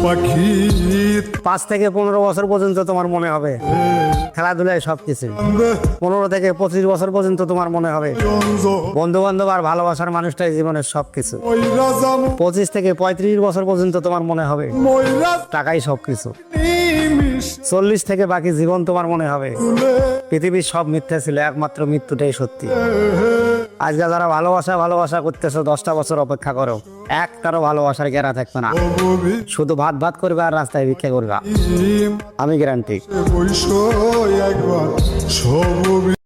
পাখি 5 থেকে 15 বছর পর্যন্ত তোমার মনে হবে খেলাধুলায় সবকিছু। 15 থেকে 25 বছর পর্যন্ত তোমার মনে হবে বন্ধু বান্ধব আর ভালোবাসার মানুষটাই জীবনের সবকিছু। 25 থেকে 35 বছর পর্যন্ত তোমার মনে হবে টাকাই সবকিছু। 40 থেকে বাকি জীবন তোমার মনে হবে পৃথিবীর সব মিথ্যা ছিল, একমাত্র মৃত্যুটাই সত্যি। আজকে যারা ভালোবাসা করতেছো 10টা বছর অপেক্ষা করো, একটারও ভালোবাসার গেরা থাকবে না, শুধু ভাত ভাত করবে আর রাস্তায় ভিক্ষা করবে। আমি গ্যারান্টি। একবার সব